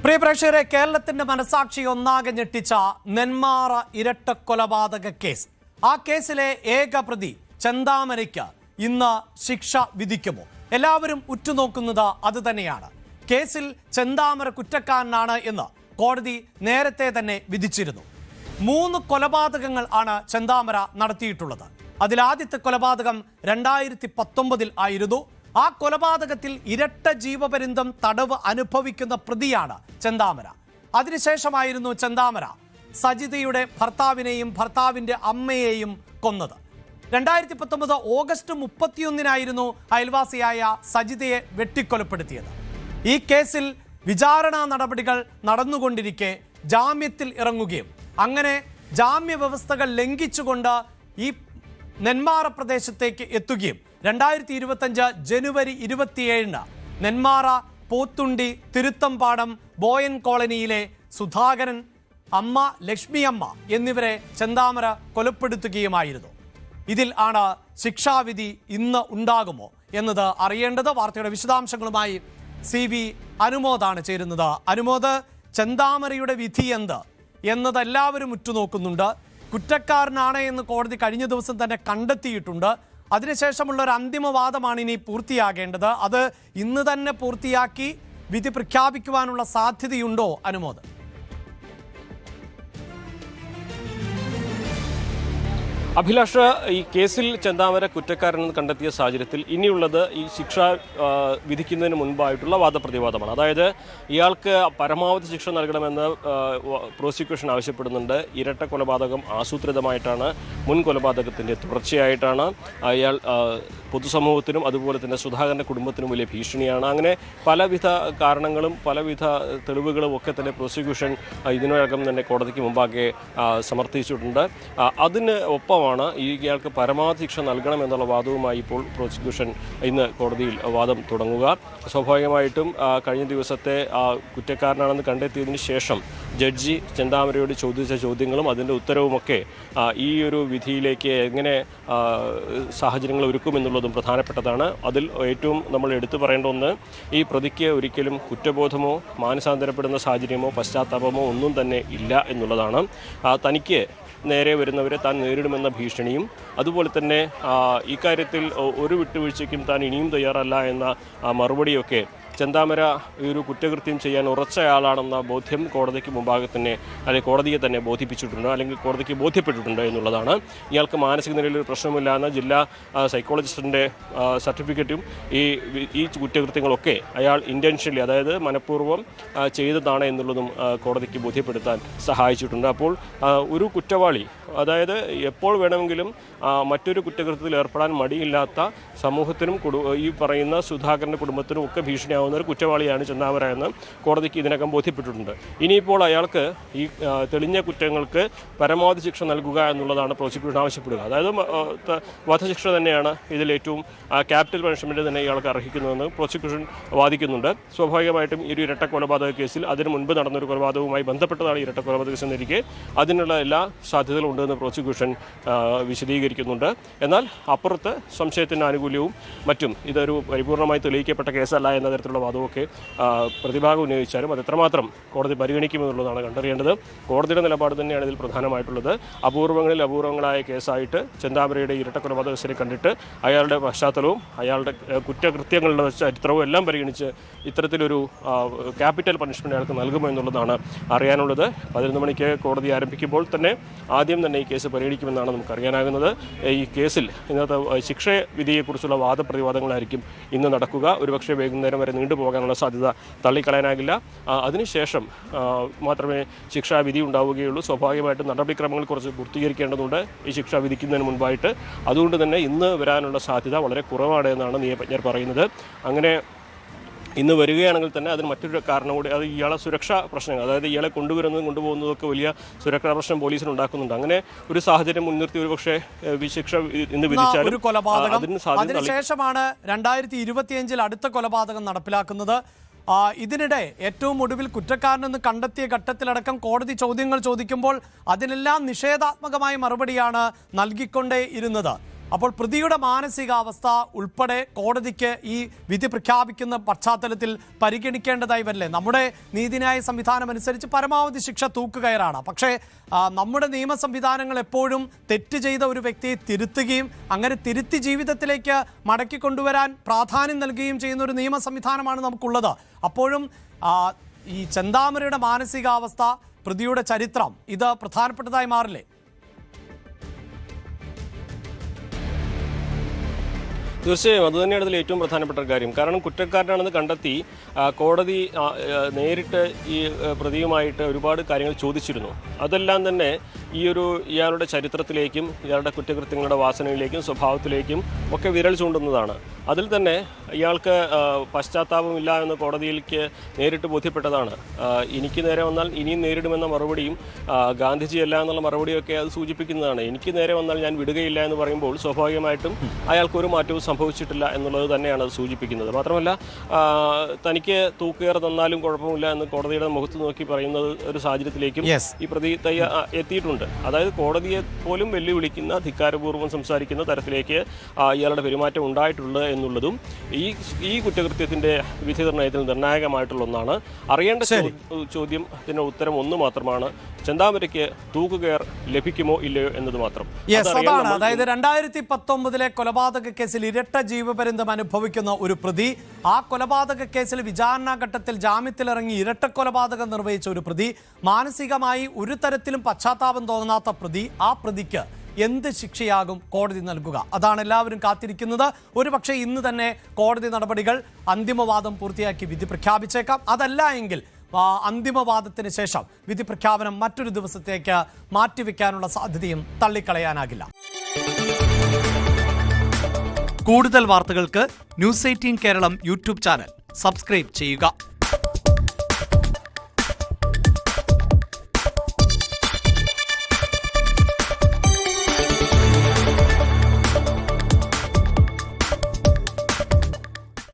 പ്രിയ പ്രേക്ഷകരെ, കേരളത്തിന്റെ മനസാക്ഷി ഒന്നാകെ ഞെട്ടിച്ച നെന്മാറ ഇരട്ടക്കൊലപാതക കേസ്. ആ കേസിലെ ഏക പ്രതി ചെന്താമരയ്ക്ക് ഇന്ന് ശിക്ഷ വിധിക്കുമോ? എല്ലാവരും ഉറ്റുനോക്കുന്നത് അത് തന്നെയാണ്. കേസിൽ ചെന്താമര കുറ്റക്കാരനാണ് എന്ന് കോടതി നേരത്തെ തന്നെ വിധിച്ചിരുന്നു. 3 കൊലപാതകങ്ങൾ ആണ് ചെന്താമര നടത്തിയിട്ടുള്ളത്. അതിലാദ്യത്തെ കൊലപാതകം 2019 ആയിരുന്നു. ആ കൊലപാതകത്തിൽ ഇരട്ട ജീവപര്യന്തം തടവ് അനുഭവിക്കുന്ന പ്രതിയാണ് ചെന്താമര. അതിനുശേഷമായിരുന്നു ചെന്താമര സജിതയുടെ ഭർത്താവിനെയും ഭർത്താവിൻ്റെ അമ്മയെയും കൊന്നത്. 2019 ഓഗസ്റ്റ് 31 അയൽവാസിയായ സജിതയെ വെട്ടിക്കൊലപ്പെടുത്തിയത്. ഈ കേസിൽ വിചാരണാ നടപടികൾ നടന്നുകൊണ്ടിരിക്കെ ജാമ്യത്തിൽ ഇറങ്ങുകയും അങ്ങനെ ജാമ്യ വ്യവസ്ഥകൾ ലംഘിച്ചുകൊണ്ട് ഈ നെന്മാറ പ്രദേശത്തേക്ക് എത്തുകയും 2025 ജനുവരി 27 നെന്മാറ പോത്തുണ്ടി തിരുത്തമ്പാടം ബോയൻ കോളനിയിലെ സുധാകരൻ, അമ്മ ലക്ഷ്മിയമ്മ എന്നിവരെ ചെന്താമര കൊലപ്പെടുത്തുകയുമായിരുന്നു. ഇതിൽ ആണ് ശിക്ഷാവിധി ഇന്ന് ഉണ്ടാകുമോ എന്നത് അറിയേണ്ടത്. വാർത്തയുടെ വിശദാംശങ്ങളുമായി CV അനുമോദാണ് ചേരുന്നത്. അനുമോദ്, ചെന്താമരയുടെ വിധി എന്ത് എന്നത് എല്ലാവരും ഉറ്റുനോക്കുന്നുണ്ട്. കുറ്റക്കാരനാണ് എന്ന് കോടതി കഴിഞ്ഞ ദിവസം തന്നെ കണ്ടെത്തിയിട്ടുണ്ട്. അതിനുശേഷമുള്ള ഒരു അന്തിമവാദമാണ് ഇനി പൂർത്തിയാകേണ്ടത്. അത് ഇന്ന് തന്നെ പൂർത്തിയാക്കി വിധി പ്രഖ്യാപിക്കുവാനുള്ള സാധ്യതയുണ്ടോ അനുമോദ്? അഭിലാഷ്, ഈ കേസിൽ ചെന്താമര കുറ്റക്കാരനെന്ന് കണ്ടെത്തിയ സാഹചര്യത്തിൽ ഇനിയുള്ളത് ഈ ശിക്ഷ വിധിക്കുന്നതിന് മുൻപായിട്ടുള്ള വാദപ്രതിവാദമാണ്. അതായത് ഇയാൾക്ക് പരമാവധി ശിക്ഷ നൽകണമെന്ന് പ്രോസിക്യൂഷൻ ആവശ്യപ്പെടുന്നുണ്ട്. ഇരട്ട കൊലപാതകം ആസൂത്രിതമായിട്ടാണ്, മുൻ കൊലപാതകത്തിൻ്റെ തുടർച്ചയായിട്ടാണ്. അയാൾ പൊതുസമൂഹത്തിനും അതുപോലെ തന്നെ സുധാകരൻ്റെ കുടുംബത്തിനും വലിയ ഭീഷണിയാണ്. അങ്ങനെ പലവിധ കാരണങ്ങളും പലവിധ തെളിവുകളും ഒക്കെ തന്നെ പ്രോസിക്യൂഷൻ ഇതിനോടകം തന്നെ കോടതിക്ക് മുമ്പാകെ സമർത്ഥിച്ചിട്ടുണ്ട്. അതിന് ഒപ്പം ഇയാൾക്ക് പരമാവധി ശിക്ഷ നൽകണം എന്നുള്ള വാദവുമായി ഇപ്പോൾ പ്രോസിക്യൂഷൻ ഇന്ന് കോടതിയിൽ വാദം തുടങ്ങുക. സ്വാഭാവികമായിട്ടും കഴിഞ്ഞ ദിവസത്തെ കുറ്റക്കാരനാണെന്ന് കണ്ടെത്തിയതിന് ശേഷം ജഡ്ജി ചെന്താമരയോട് ചോദിച്ച ചോദ്യങ്ങളും അതിൻ്റെ ഉത്തരവുമൊക്കെ ഈ ഒരു വിധിയിലേക്ക് എങ്ങനെ സാഹചര്യങ്ങൾ ഒരുക്കുമെന്നുള്ളതും പ്രധാനപ്പെട്ടതാണ്. അതിൽ ഏറ്റവും നമ്മൾ എടുത്തു പറയേണ്ട ഒന്ന്, ഈ പ്രതിക്ക് ഒരിക്കലും കുറ്റബോധമോ മാനസാന്തരപ്പെടുന്ന സാഹചര്യമോ പശ്ചാത്താപമോ ഒന്നും തന്നെ ഇല്ല എന്നുള്ളതാണ്. തനിക്ക് നേരെ വരുന്നവരെ താൻ നേരിടുമെന്ന ഭീഷണിയും അതുപോലെ തന്നെ ഇക്കാര്യത്തിൽ ഒരു വിട്ടുവീഴ്ചയ്ക്കും താൻ ഇനിയും തയ്യാറല്ല എന്ന മറുപടിയൊക്കെ ചെന്താമര ഈ ഒരു കുറ്റകൃത്യം ചെയ്യാൻ ഉറച്ചയാളാണെന്ന ബോധ്യം കോടതിക്ക് മുമ്പാകെ തന്നെ അല്ലെങ്കിൽ കോടതിയെ തന്നെ ബോധിപ്പിച്ചിട്ടുണ്ട്, അല്ലെങ്കിൽ കോടതിക്ക് ബോധ്യപ്പെട്ടിട്ടുണ്ട് എന്നുള്ളതാണ്. ഇയാൾക്ക് മാനസിക നിലയിലൊരു പ്രശ്നമില്ല എന്ന ജില്ലാ സൈക്കോളജിസ്റ്റിൻ്റെ സർട്ടിഫിക്കറ്റും ഈ കുറ്റകൃത്യങ്ങളൊക്കെ അയാൾ ഇൻറ്റൻഷ്യലി, അതായത് മനഃപൂർവ്വം ചെയ്തതാണ് എന്നുള്ളതും കോടതിക്ക് ബോധ്യപ്പെടുത്താൻ സഹായിച്ചിട്ടുണ്ട്. അപ്പോൾ ഒരു കുറ്റവാളി, അതായത് എപ്പോൾ വേണമെങ്കിലും മറ്റൊരു കുറ്റകൃത്യത്തിൽ ഏർപ്പെടാൻ മടിയില്ലാത്ത സമൂഹത്തിനും ഈ പറയുന്ന സുധാകരൻ്റെ കുടുംബത്തിനും ഒക്കെ ഭീഷണിയാവുന്ന ഒരു കുറ്റവാളിയാണ് ചെന്താമര എന്ന് കോടതിക്ക് ഇതിനകം ബോധ്യപ്പെട്ടിട്ടുണ്ട്. ഇനിയിപ്പോൾ അയാൾക്ക് ഈ തെളിഞ്ഞ കുറ്റങ്ങൾക്ക് പരമാവധി ശിക്ഷ നൽകുക എന്നുള്ളതാണ് പ്രോസിക്യൂഷൻ ആവശ്യപ്പെടുക. അതായത് വധശിക്ഷ തന്നെയാണ് ഇതിൽ ഏറ്റവും ക്യാപിറ്റൽ പണിഷ്മെൻറ്റ് തന്നെ ഇയാൾക്ക് അർഹിക്കുന്നതെന്ന് പ്രോസിക്യൂഷൻ വാദിക്കുന്നുണ്ട്. സ്വാഭാവികമായിട്ടും ഈ ഒരു ഇരട്ട കൊലപാതക കേസിൽ അതിന് മുൻപ് നടന്നൊരു കൊലപാതകവുമായി ബന്ധപ്പെട്ടതാണ് ഇരട്ട കൊലപാതക കേസ് എന്നിരിക്കെ അതിനുള്ള എല്ലാ സാധ്യതകളും ഉണ്ടെന്ന് പ്രോസിക്യൂഷൻ വിശദീകരിക്കുന്നുണ്ട്. എന്നാൽ അപ്പുറത്ത് സംശയത്തിൻ്റെ ആനുകൂല്യവും മറ്റും ഇതൊരു പരിപൂർണമായി തെളിയിക്കപ്പെട്ട കേസല്ല എന്ന തരത്തിലുള്ള വാദമൊക്കെ പ്രതിഭാഗം ഉന്നയിച്ചാലും അത് എത്രമാത്രം കോടതി പരിഗണിക്കുമെന്നുള്ളതാണ് കണ്ടറിയേണ്ടത്. കോടതിയുടെ നിലപാട് തന്നെയാണ് ഇതിൽ പ്രധാനമായിട്ടുള്ളത്. അപൂർവങ്ങളായ കേസായിട്ട് ചെന്താമരയുടെ ഇരട്ട കൊലപാതക കേസിനെ കണ്ടിട്ട് അയാളുടെ പശ്ചാത്തലവും അയാളുടെ കുറ്റകൃത്യങ്ങളുടെ ചരിത്രവും എല്ലാം പരിഗണിച്ച് ഇത്തരത്തിലൊരു ക്യാപിറ്റൽ പണിഷ്മെൻറ്റ് അയാൾക്ക് നൽകുമോ എന്നുള്ളതാണ് അറിയാനുള്ളത്. 11 മണിക്ക് കോടതി ആരംഭിക്കുമ്പോൾ തന്നെ ആദ്യം തന്നെ ഈ കേസ് പരിഗണിക്കുമെന്നാണ് നമുക്കറിയാനാകുന്നത്. ഈ കേസിൽ ഇന്നത്തെ ശിക്ഷ വിധിയെക്കുറിച്ചുള്ള വാദപ്രതിവാദങ്ങളായിരിക്കും ഇന്ന് നടക്കുക. ഒരുപക്ഷെ വൈകുന്നേരം വരെ നീണ്ടുപോകാനുള്ള സാധ്യത തള്ളിക്കളയാനാകില്ല. അതിനുശേഷം മാത്രമേ ശിക്ഷാവിധി ഉണ്ടാവുകയുള്ളൂ. സ്വാഭാവികമായിട്ടും നടപടിക്രമങ്ങൾ കുറച്ച് പൂർത്തീകരിക്കേണ്ടതുണ്ട് ഈ ശിക്ഷ വിധിക്കുന്നതിന് മുൻപായിട്ട്. അതുകൊണ്ട് തന്നെ ഇന്ന് വരാനുള്ള സാധ്യത വളരെ കുറവാണ് എന്നാണ് നിയമജ്ഞർ പറയുന്നത്. അങ്ങനെ ഇന്ന് വരികയാണെങ്കിൽ തന്നെ അതിന് മറ്റൊരു കാരണം കൂടി, അത് ഇയാളെ സുരക്ഷാ പ്രശ്നങ്ങൾ, അതായത് ഇയാളെ കൊണ്ടുപോകുന്നതൊക്കെ വലിയ സുരക്ഷാ പ്രശ്നം പോലീസിന് ഉണ്ടാക്കുന്നുണ്ട്. അങ്ങനെ ഒരു സാഹചര്യം മുൻനിർത്തി ഒരുപക്ഷെ ശിക്ഷ ഇന്ന് വിധിച്ചാലും അതിനുശേഷമാണ് 2025 അടുത്ത കൊലപാതകം നടപ്പിലാക്കുന്നത്. ഇതിനിടെ ഏറ്റവും ഒടുവിൽ കുറ്റക്കാരനെന്ന് കണ്ടെത്തിയ ഘട്ടത്തിലടക്കം കോടതി ചോദ്യങ്ങൾ ചോദിക്കുമ്പോൾ അതിനെല്ലാം നിഷേധാത്മകമായ മറുപടിയാണ് നൽകിക്കൊണ്ടേ ഇരുന്നത്. അപ്പോൾ പ്രതിയുടെ മാനസികാവസ്ഥ ഉൾപ്പെടെ കോടതിക്ക് ഈ വിധി പ്രഖ്യാപിക്കുന്ന പശ്ചാത്തലത്തിൽ പരിഗണിക്കേണ്ടതായി വരില്ലേ? നമ്മുടെ നീതിന്യായ സംവിധാനം അനുസരിച്ച് പരമാവധി ശിക്ഷ തൂക്കുകയറാണ്. പക്ഷേ നമ്മുടെ നിയമ സംവിധാനങ്ങൾ എപ്പോഴും തെറ്റ് ചെയ്ത ഒരു വ്യക്തിയെ തിരുത്തുകയും അങ്ങനെ തിരുത്തി ജീവിതത്തിലേക്ക് മടക്കി കൊണ്ടുവരാൻ പ്രാധാന്യം നൽകുകയും ചെയ്യുന്ന ഒരു നിയമ സംവിധാനമാണ് നമുക്കുള്ളത്. അപ്പോഴും ഈ ചെന്താമരയുടെ മാനസികാവസ്ഥ, പ്രതിയുടെ ചരിത്രം, ഇത് പ്രധാനപ്പെട്ടതായി മാറില്ലേ? തീർച്ചയായും അതുതന്നെയാണ് ഇതിൽ ഏറ്റവും പ്രധാനപ്പെട്ട കാര്യം. കാരണം കുറ്റക്കാരനാണെന്ന് കണ്ടെത്തി കോടതി നേരിട്ട് ഈ പ്രതിയുമായിട്ട് ഒരുപാട് കാര്യങ്ങൾ ചോദിച്ചിരുന്നു. അതെല്ലാം തന്നെ ഇയാളുടെ ചരിത്രത്തിലേക്കും ഇയാളുടെ കുറ്റകൃത്യങ്ങളുടെ വാസനയിലേക്കും സ്വഭാവത്തിലേക്കും ഒക്കെ വിരൽ ചൂണ്ടുന്നതാണ്. അതിൽ തന്നെ ഇയാൾക്ക് പശ്ചാത്താപമില്ല എന്ന് കോടതിയിലേക്ക് നേരിട്ട് ബോധ്യപ്പെട്ടതാണ്. എനിക്ക് നേരെ വന്നാൽ ഇനിയും നേരിടുമെന്ന മറുപടിയും ഗാന്ധിജിയല്ല എന്നുള്ള മറുപടിയൊക്കെ അത് സൂചിപ്പിക്കുന്നതാണ്. എനിക്ക് നേരെ വന്നാൽ ഞാൻ വിടുകയില്ല എന്ന് പറയുമ്പോൾ സ്വാഭാവികമായിട്ടും അയാൾക്ക് ഒരു മാറ്റവും സംഭവിച്ചിട്ടില്ല എന്നുള്ളത് തന്നെയാണ് അത് സൂചിപ്പിക്കുന്നത്. മാത്രമല്ല തനിക്ക് തൂക്കുകയർ തന്നാലും കുഴപ്പമില്ല എന്ന് കോടതിയുടെ മുഖത്ത് നോക്കി പറയുന്നത് ഒരു സാഹചര്യത്തിലേക്കും ഈ പ്രതി എത്തിയിട്ടുണ്ട്. അതായത് കോടതിയെ പോലും വെല്ലുവിളിക്കുന്ന, ധിക്കാരപൂർവ്വം സംസാരിക്കുന്ന തരത്തിലേക്ക് ഇയാളുടെ പെരുമാറ്റം ഉണ്ടായിട്ടുള്ളത് എന്നുള്ളതും ഈ കുറ്റകൃത്യത്തിന്റെ വിധി നിർണ്ണയത്തിൽ നിർണായകമായിട്ടുള്ള ഒന്നാണ്. അറിയേണ്ട ചോദ്യത്തിന് ഉത്തരം ഒന്ന് മാത്രമാണ്: ചെന്താമരയ്ക്ക് തൂക്കുകയർ ലഭിക്കുമോ ഇല്ലയോ എന്നത് മാത്രം. അതായത് 2019 കൊലപാതക കേസിൽ ഇരട്ട ജീവപര്യന്തം അനുഭവിക്കുന്ന ഒരു പ്രതി, ആ കൊലപാതക കേസിൽ വിചാരണ ഘട്ടത്തിൽ ജാമ്യത്തിലിറങ്ങി ഇരട്ട കൊലപാതകം നിർവഹിച്ച ഒരു പ്രതി, മാനസികമായി ഒരു തരത്തിലും പശ്ചാത്താപം തോന്നാത്ത പ്രതി, ആ പ്രതിക്ക് എന്ത് ശിക്ഷയാകും കോടതി നൽകുക? അതാണ് എല്ലാവരും കാത്തിരിക്കുന്നത്. ഒരുപക്ഷെ ഇന്ന് തന്നെ കോടതി നടപടികൾ, അന്തിമവാദം പൂർത്തിയാക്കി വിധി പ്രഖ്യാപിച്ചേക്കാം. അതല്ല എങ്കിൽ അന്തിമവാദത്തിന് ശേഷം വിധി പ്രഖ്യാപനം മറ്റൊരു ദിവസത്തേക്ക് മാറ്റിവെക്കാനുള്ള സാധ്യതയും തള്ളിക്കളയാനാകില്ല. കൂടുതൽ വാർത്തകൾക്ക് News 18 Keralam YouTube channel subscribe ചെയ്യുക.